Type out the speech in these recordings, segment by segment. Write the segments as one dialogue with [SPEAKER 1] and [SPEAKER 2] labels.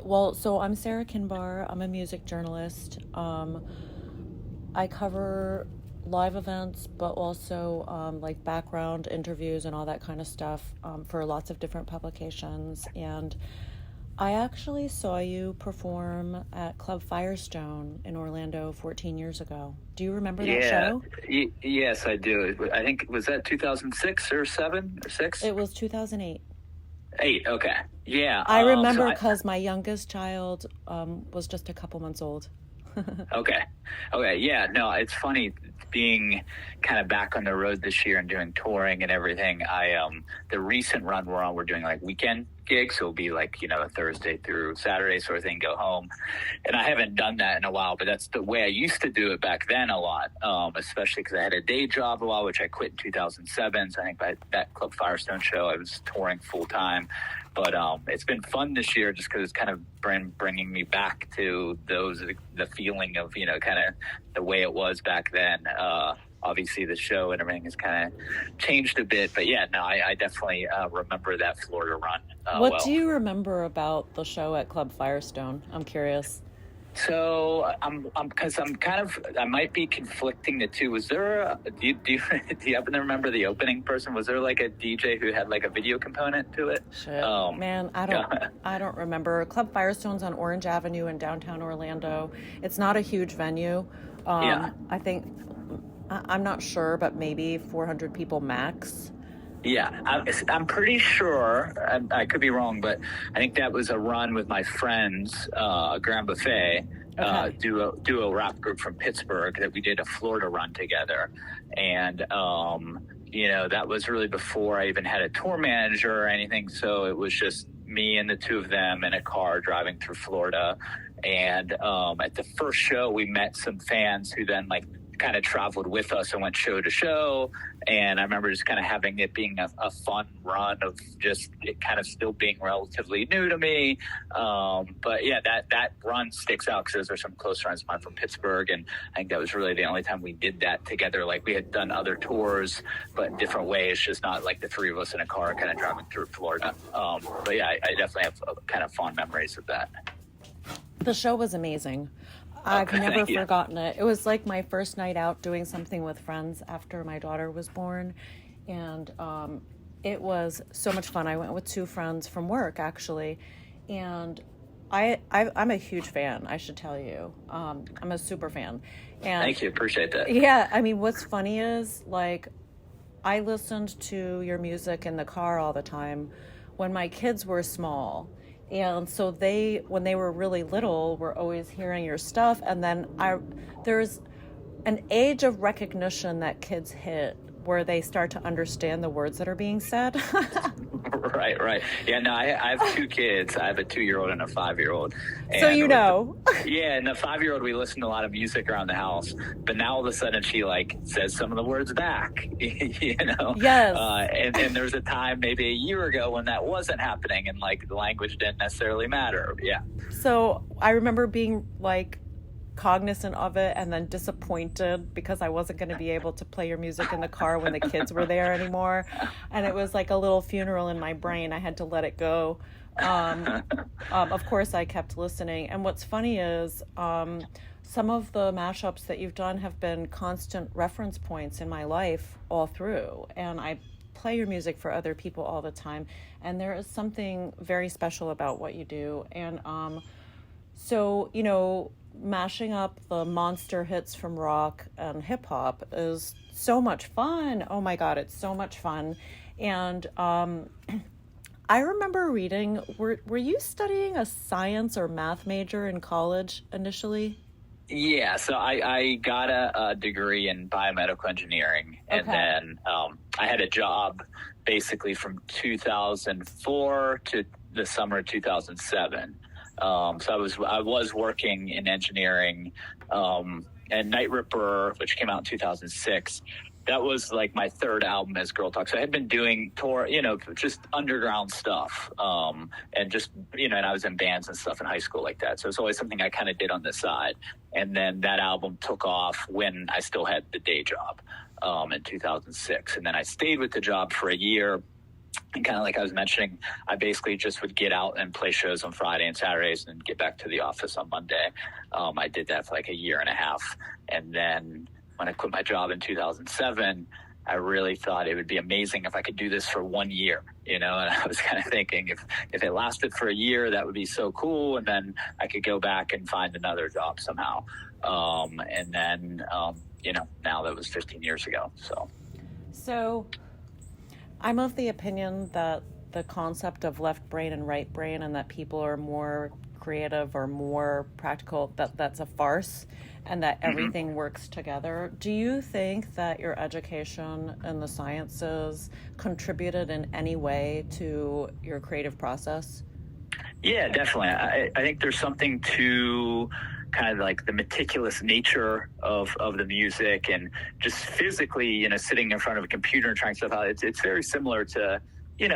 [SPEAKER 1] Well, so I'm Sarah Kinbar. I'm a music journalist. I cover live events, but also like background interviews and all that kind of stuff for lots of different publications. And I actually saw you perform at Club Firestone in Orlando 14 years ago. Do you remember that
[SPEAKER 2] Yeah.
[SPEAKER 1] show?
[SPEAKER 2] Yes, I do. I think, was that 2006 or 7 or 6?
[SPEAKER 1] It was 2008.
[SPEAKER 2] 8, okay. Yeah.
[SPEAKER 1] I remember because my youngest child was just a couple months old.
[SPEAKER 2] Okay. Yeah, no, it's funny being kind of back on the road this year and doing touring and everything. The recent run we're on, we're doing like weekend gigs. So it'll be like, a Thursday through Saturday sort of thing, go home. And I haven't done that in a while, but that's the way I used to do it back then a lot, especially because I had a day job a while, which I quit in 2007. So I think by that Club Firestone show, I was touring full time. But it's been fun this year just because it's kind of bringing me back to the feeling of, kind of the way it was back then. Obviously, the show and everything has kind of changed a bit. But yeah, no, I definitely remember that Florida run.
[SPEAKER 1] What do you remember about the show at Club Firestone? I'm curious.
[SPEAKER 2] So I might be conflicting the two. Was there do you happen to remember the opening person? Was there like a DJ who had like a video component to it?
[SPEAKER 1] Shit, man, I don't remember. Club Firestone's on Orange Avenue in downtown Orlando. It's not a huge venue.
[SPEAKER 2] Yeah.
[SPEAKER 1] I think I'm not sure, but maybe 400 people max.
[SPEAKER 2] Yeah, I'm pretty sure, I could be wrong, but I think that was a run with my friends, Grand Buffet, duo rap group from Pittsburgh, that we did a Florida run together. And, that was really before I even had a tour manager or anything. So it was just me and the two of them in a car driving through Florida. And at the first show, we met some fans who then kind of traveled with us and went show to show. And I remember just kind of having it being a fun run of just it kind of still being relatively new to me. But yeah, that run sticks out because those are some close friends of mine from Pittsburgh. And I think that was really the only time we did that together. Like we had done other tours, but in different ways, just not like the three of us in a car kind of driving through Florida. But yeah, I definitely have kind of fond memories of that.
[SPEAKER 1] The show was amazing. I've never forgotten it. It was like my first night out doing something with friends after my daughter was born. And it was so much fun. I went with two friends from work, actually. And I'm a huge fan, I should tell you. I'm a super fan. And
[SPEAKER 2] thank you. Appreciate that.
[SPEAKER 1] Yeah. I mean, what's funny is, I listened to your music in the car all the time when my kids were small. And so when they were really little, were always hearing your stuff. And then there's an age of recognition that kids hit where they start to understand the words that are being said.
[SPEAKER 2] Right. Yeah, no, I have two kids. I have a 2-year-old and a 5-year-old.
[SPEAKER 1] So
[SPEAKER 2] Yeah, and the 5-year-old, we listen to a lot of music around the house. But now all of a sudden she says some of the words back,
[SPEAKER 1] Yes.
[SPEAKER 2] And there was a time maybe a year ago when that wasn't happening and the language didn't necessarily matter. Yeah.
[SPEAKER 1] So I remember being cognizant of it and then disappointed because I wasn't going to be able to play your music in the car when the kids were there anymore. And it was like a little funeral in my brain. I had to let it go. Of course, I kept listening. And what's funny is some of the mashups that you've done have been constant reference points in my life all through. And I play your music for other people all the time. And there is something very special about what you do. And so, mashing up the monster hits from rock and hip hop is so much fun. Oh my God, it's so much fun. And I remember reading, were you studying a science or math major in college initially?
[SPEAKER 2] Yeah, so I got a degree in biomedical engineering, and then I had a job basically from 2004 to the summer of 2007. So I was working in engineering, and Night Ripper, which came out in 2006. That was my third album as Girl Talk. So I had been doing tour, just underground stuff, and just and I was in bands and stuff in high school like that. So it's always something I kind of did on the side. And then that album took off when I still had the day job, in 2006. And then I stayed with the job for a year. And kind of like I was mentioning, I basically just would get out and play shows on Friday and Saturdays and get back to the office on Monday. I did that for like a year and a half. And then when I quit my job in 2007, I really thought it would be amazing if I could do this for 1 year, and I was kind of thinking if it lasted for a year, that would be so cool. And then I could go back and find another job somehow. And then, now that was 15 years ago.
[SPEAKER 1] So I'm of the opinion that the concept of left brain and right brain, and that people are more creative or more practical, that's a farce, and that everything works together. Do you think that your education in the sciences contributed in any way to your creative process?
[SPEAKER 2] Yeah, definitely. I think there's something to kind of like the meticulous nature of the music, and just physically, sitting in front of a computer and trying stuff out. It's very similar to,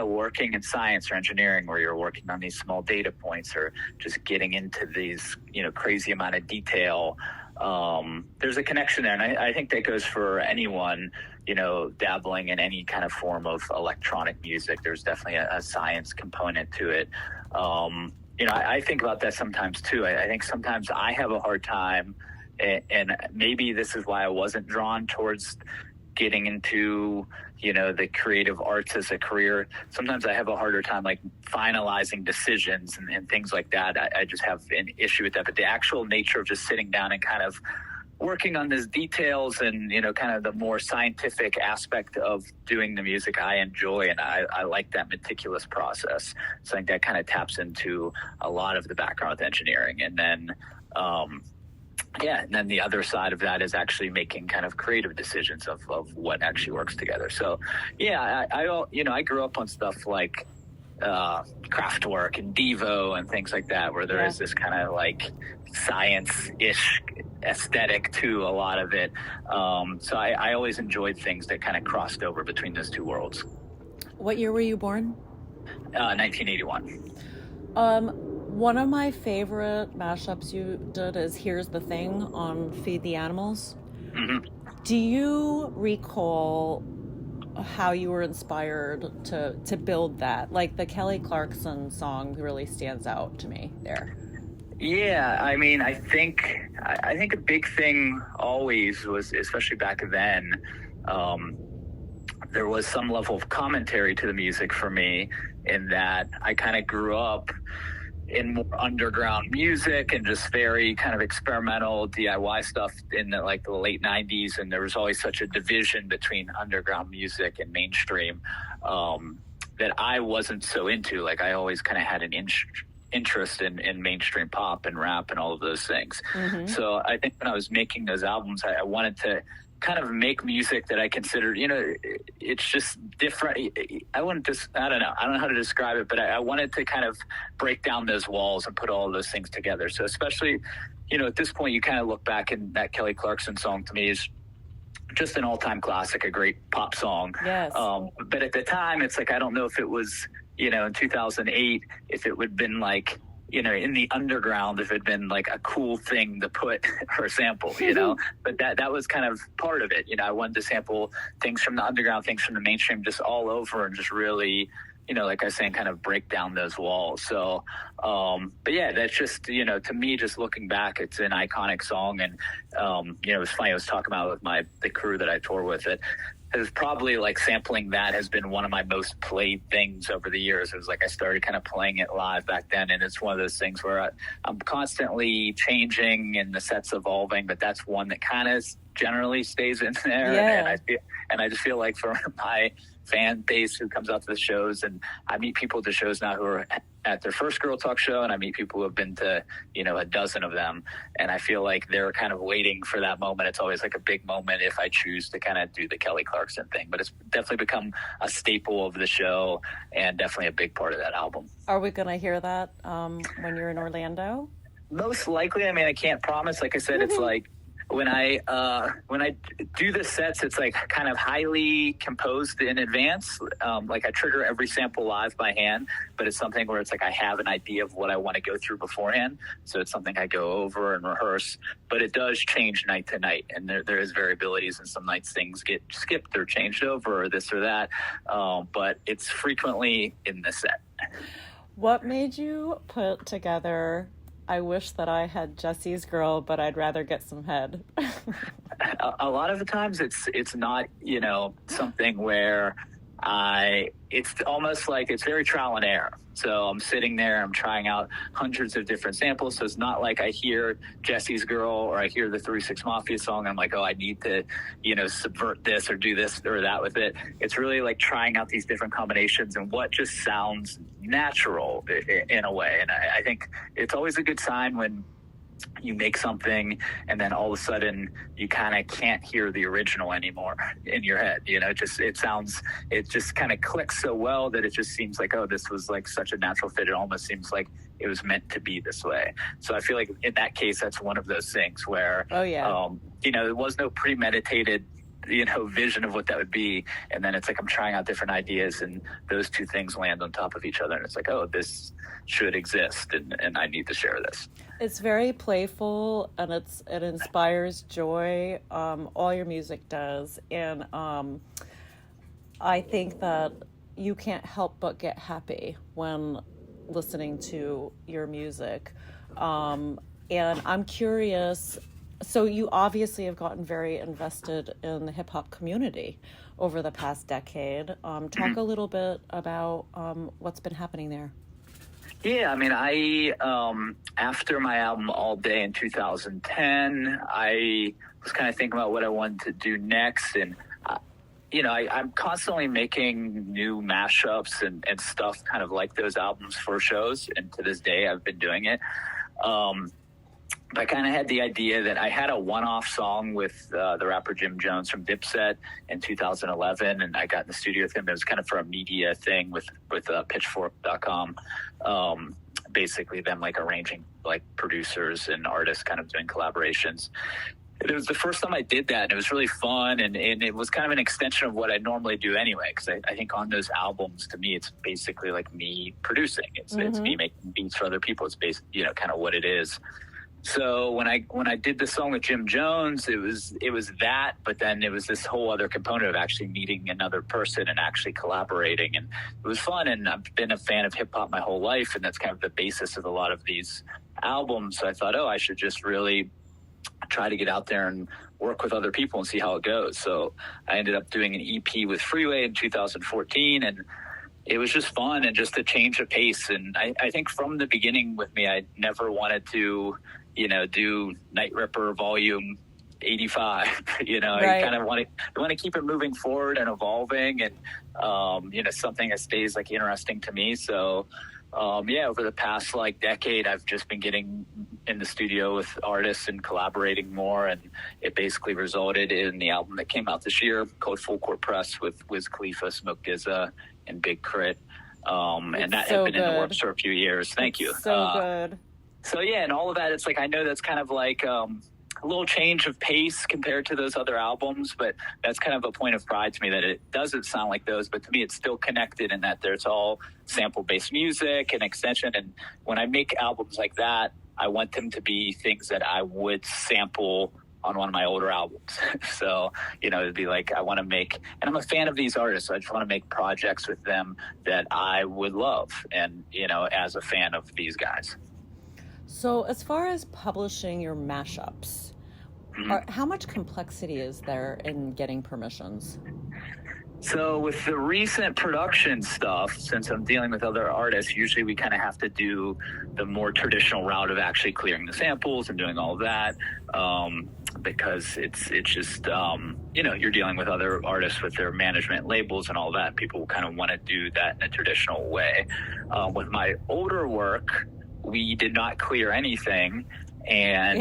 [SPEAKER 2] working in science or engineering, where you're working on these small data points or just getting into these, crazy amount of detail. There's a connection there. And I think that goes for anyone, dabbling in any kind of form of electronic music. There's definitely a science component to it. I think about that sometimes too. I think sometimes I have a hard time, and maybe this is why I wasn't drawn towards getting into, the creative arts as a career. Sometimes I have a harder time like finalizing decisions and things like that. I just have an issue with that. But the actual nature of just sitting down and kind of working on these details and, kind of the more scientific aspect of doing the music, I enjoy, and I like that meticulous process. So I think that kind of taps into a lot of the background with engineering. And then, and then the other side of that is actually making kind of creative decisions of what actually works together. So, I grew up on stuff like Kraftwerk and Devo and things like that, where there is this kind of like science-ish aesthetic to a lot of it. So I always enjoyed things that kind of crossed over between those two worlds.
[SPEAKER 1] What year were you born?
[SPEAKER 2] 1981.
[SPEAKER 1] One of my favorite mashups you did is Here's the Thing on Feed the Animals.
[SPEAKER 2] Mm-hmm.
[SPEAKER 1] Do you recall how you were inspired to build that? Like the Kelly Clarkson song really stands out to me there.
[SPEAKER 2] Yeah, I mean, I think a big thing always was, especially back then, there was some level of commentary to the music for me, in that I kind of grew up in more underground music and just very kind of experimental DIY stuff in the late 90s. And there was always such a division between underground music and mainstream that I wasn't so into. Like, I always kind of had an interest in mainstream pop and rap and all of those things. Mm-hmm. So I think when I was making those albums, I wanted to kind of make music that I considered, it's just different. I don't know how to describe it, but I wanted to kind of break down those walls and put all of those things together. So especially, at this point, you kind of look back, and that Kelly Clarkson song to me is just an all-time classic, a great pop song.
[SPEAKER 1] Yes.
[SPEAKER 2] But at the time, it's like, I don't know if it was, in 2008, if it would have been like, in the underground, if it'd been like a cool thing to put or sample, but that was kind of part of it. I wanted to sample things from the underground, things from the mainstream, just all over, and just really, like I was saying, kind of break down those walls. So, but yeah, that's just, to me, just looking back, it's an iconic song. And, it was funny, I was talking about with the crew that I tour with, it is probably like sampling that has been one of my most played things over the years. It was like I started kind of playing it live back then, and it's one of those things where I'm constantly changing and the set's evolving, but that's one that kind of generally stays in there.
[SPEAKER 1] Yeah.
[SPEAKER 2] And I just feel like for my fan base who comes out to the shows, and I meet people at the shows now who are at their first Girl Talk show, and I meet people who have been to, a dozen of them. And I feel like they're kind of waiting for that moment. It's always like a big moment if I choose to kind of do the Kelly Clarkson thing, but it's definitely become a staple of the show and definitely a big part of that album.
[SPEAKER 1] Are we going to hear that when you're in Orlando?
[SPEAKER 2] Most likely. I mean, I can't promise. Like I said, it's like, when I do the sets, it's like kind of highly composed in advance. Like I trigger every sample live by hand, but it's something where it's like I have an idea of what I want to go through beforehand. So it's something I go over and rehearse, but it does change night to night, and there is variabilities, and some nights things get skipped or changed over or this or that. But it's frequently in the set.
[SPEAKER 1] What made you put together I wish that I had Jesse's Girl, but I'd rather get some head?
[SPEAKER 2] A lot of the times it's not, something where it's almost like it's very trial and error. So I'm sitting there, I'm trying out hundreds of different samples. So it's not like I hear Jesse's Girl or I hear the 3-6 Mafia song and I'm like, oh, I need to, subvert this or do this or that with it. It's really like trying out these different combinations and what just sounds natural in a way. And I think it's always a good sign when you make something and then all of a sudden you kind of can't hear the original anymore in your head. It just kind of clicks so well that it just seems like, oh, this was like such a natural fit. It almost seems like it was meant to be this way. So I feel like in that case, that's one of those things where, there was no premeditated vision of what that would be. And then it's like I'm trying out different ideas and those two things land on top of each other. And it's like, oh, this should exist and I need to share this.
[SPEAKER 1] It's very playful and it inspires joy. All your music does. And I think that you can't help but get happy when listening to your music. And I'm curious, so you obviously have gotten very invested in the hip hop community over the past decade. Talk a little bit about what's been happening there.
[SPEAKER 2] Yeah, I mean, after my album All Day in 2010, I was kind of thinking about what I wanted to do next. And, I'm constantly making new mashups and stuff kind of like those albums for shows. And to this day, I've been doing it. I kind of had the idea that I had a one-off song with the rapper Jim Jones from Dipset in 2011, and I got in the studio with him. It was kind of for a media thing with Pitchfork.com, basically them like arranging like producers and artists kind of doing collaborations. It was the first time I did that, and it was really fun, and it was kind of an extension of what I normally do anyway, because I think on those albums, to me, it's basically like me producing. It's me making beats for other people. It's kind of what it is. So when I did the song with Jim Jones, it was that, but then it was this whole other component of actually meeting another person and actually collaborating, and it was fun. And I've been a fan of hip hop my whole life, and that's kind of the basis of a lot of these albums. So I thought, I should just really try to get out there and work with other people and see how it goes. So I ended up doing an EP with Freeway in 2014, and it was just fun and just a change of pace. And I think from the beginning with me, I never wanted to, do Night Ripper Volume 85. Right. I kind of want to keep it moving forward and evolving, and something that stays like interesting to me. So over the past like decade, I've just been getting in the studio with artists and collaborating more, and it basically resulted in the album that came out this year called Full Court Press with Wiz Khalifa, Smoke DZA, and Big Crit. And that had been in the works for a few years. Thank you.
[SPEAKER 1] So good.
[SPEAKER 2] So yeah, and all of that, it's like, I know that's kind of like a little change of pace compared to those other albums, but that's kind of a point of pride to me that it doesn't sound like those, but to me it's still connected in that there's all sample-based music and extension. And when I make albums like that, I want them to be things that I would sample on one of my older albums. So, it'd be like, I want to make, and I'm a fan of these artists, so I just want to make projects with them that I would love. And, as a fan of these guys.
[SPEAKER 1] So as far as publishing your mashups, how much complexity is there in getting permissions?
[SPEAKER 2] So with the recent production stuff, since I'm dealing with other artists, usually we kind of have to do the more traditional route of actually clearing the samples and doing all of that, because it's just, you're dealing with other artists with their management labels and all that. People kind of want to do that in a traditional way. With my older work, we did not clear anything. And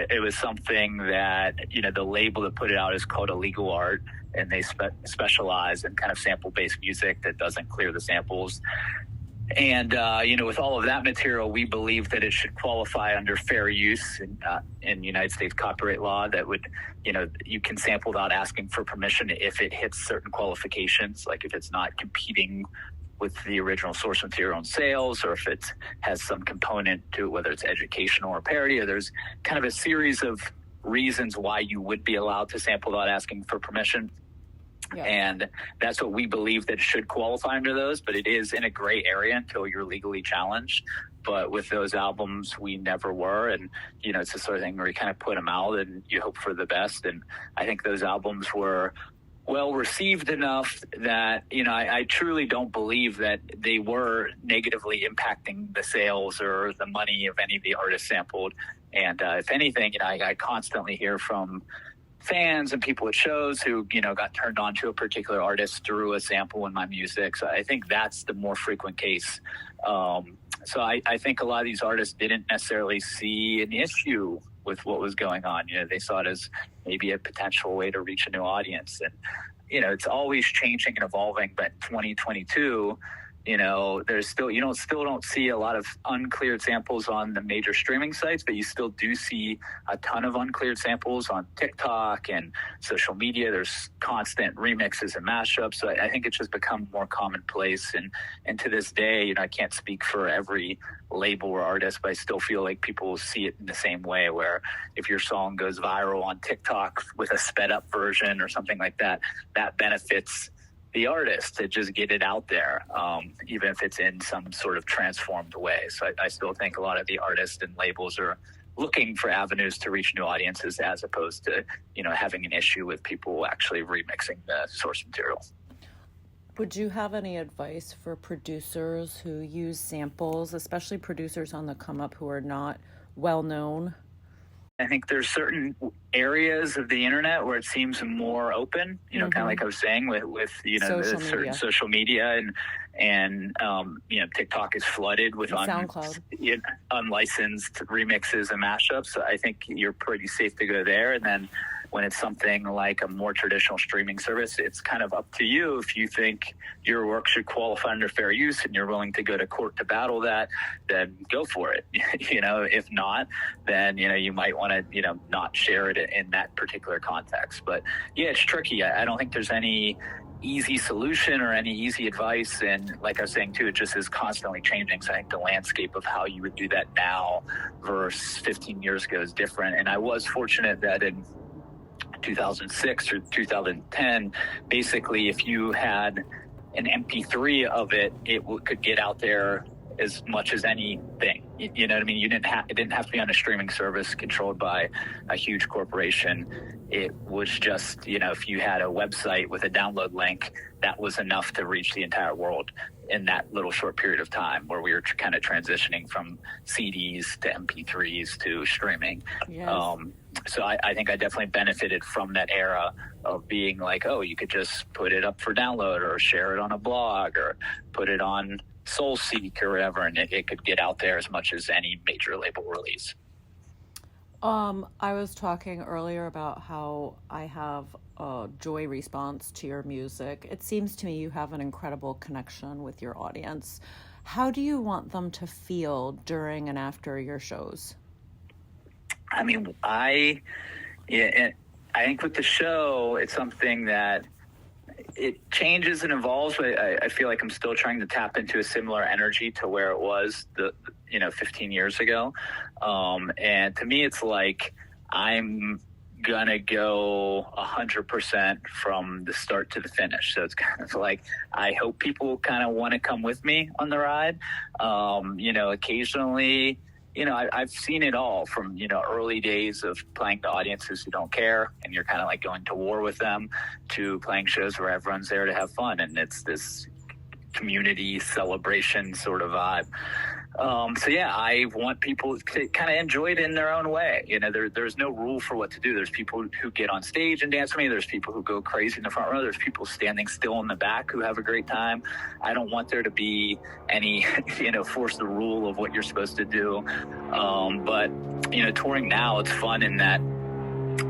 [SPEAKER 2] it was something that, the label that put it out is called Illegal Art, and they specialize in kind of sample-based music that doesn't clear the samples. And, with all of that material, we believe that it should qualify under fair use in United States copyright law. That would, you can sample without asking for permission if it hits certain qualifications, like if it's not competing with the original source material on sales, or if it has some component to it, whether it's educational or parody, or there's kind of a series of reasons why you would be allowed to sample without asking for permission. Yeah. And that's what we believe that should qualify under those, but it is in a gray area until you're legally challenged. But with those albums, we never were. And, it's the sort of thing where you kind of put them out and you hope for the best. And I think those albums were well received enough that, I truly don't believe that they were negatively impacting the sales or the money of any of the artists sampled. And if anything, I constantly hear from fans and people at shows who, got turned on to a particular artist through a sample in my music. So I think that's the more frequent case. So I think a lot of these artists didn't necessarily see an issue with what was going on. They saw it as maybe a potential way to reach a new audience. And, it's always changing and evolving, but 2022, there's still, still don't see a lot of uncleared samples on the major streaming sites, but you still do see a ton of uncleared samples on TikTok and social media. There's constant remixes and mashups. So I think it's just become more commonplace. And to this day, I can't speak for every label or artist, but I still feel like people see it in the same way, where if your song goes viral on TikTok with a sped up version or something like that, that benefits the artist to just get it out there, even if it's in some sort of transformed way. So I still think a lot of the artists and labels are looking for avenues to reach new audiences, as opposed to, having an issue with people actually remixing the source material.
[SPEAKER 1] Would you have any advice for producers who use samples, especially producers on the come up who are not well known?
[SPEAKER 2] I think there's certain areas of the internet where it seems more open, kind of like I was saying with certain social media and TikTok is flooded with
[SPEAKER 1] SoundCloud.
[SPEAKER 2] Unlicensed remixes and mashups. So I think you're pretty safe to go there. And then when it's something like a more traditional streaming service, it's kind of up to you. If you think your work should qualify under fair use and you're willing to go to court to battle that, then go for it. If not, then, you might want to, not share it in that particular context. But yeah, it's tricky. I don't think there's any easy solution or any easy advice. And like I was saying too, it just is constantly changing. So I think the landscape of how you would do that now versus 15 years ago is different. And I was fortunate that in 2006 or 2010, basically, if you had an MP3 of it, it could get out there as much as anything. You know what I mean? It didn't have to be on a streaming service controlled by a huge corporation. It was just, if you had a website with a download link, that was enough to reach the entire world in that little short period of time, where we were kind of transitioning from CDs to MP3s to streaming. Yes. So I think I definitely benefited from that era of being like, oh, you could just put it up for download or share it on a blog or put it on SoulSeek or whatever, and it could get out there as much as any major label release.
[SPEAKER 1] I was talking earlier about how I have a joy response to your music. It seems to me you have an incredible connection with your audience. How do you want them to feel during and after your shows?
[SPEAKER 2] I mean, I think with the show, it's something that it changes and evolves, but I feel like I'm still trying to tap into a similar energy to where it was 15 years ago. And to me, it's like I'm gonna go 100% from the start to the finish. So it's kind of like, I hope people kind of want to come with me on the ride. Occasionally, I've seen it all from, early days of playing to audiences who don't care and you're kind of like going to war with them, to playing shows where everyone's there to have fun. And it's this community celebration sort of vibe. I want people to kind of enjoy it in their own way. There's no rule for what to do. There's people who get on stage and dance with me. There's people who go crazy in the front row. There's people standing still in the back who have a great time. I don't want there to be any, force the rule of what you're supposed to do. But touring now, it's fun in that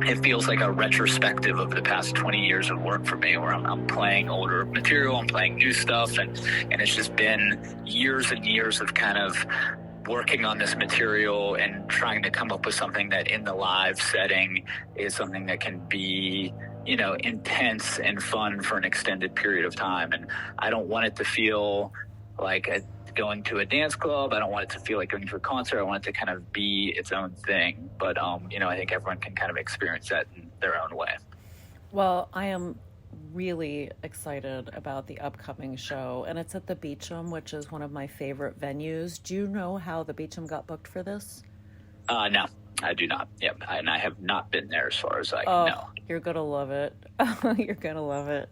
[SPEAKER 2] it feels like a retrospective of the past 20 years of work for me, where I'm playing older material, I'm playing new stuff, and it's just been years and years of kind of working on this material and trying to come up with something that in the live setting is something that can be, you know, intense and fun for an extended period of time. And I don't want it to feel like going to a dance club. I don't want it to feel like going to a concert. I want it to kind of be its own thing. But, you know, I think everyone can kind of experience that in their own way.
[SPEAKER 1] Well, I am really excited about the upcoming show, and it's at the Beacham, which is one of my favorite venues. Do you know how the Beacham got booked for this?
[SPEAKER 2] No, I do not. Yep. And I have not been there as far as I know.
[SPEAKER 1] You're going to love it. You're going to love it.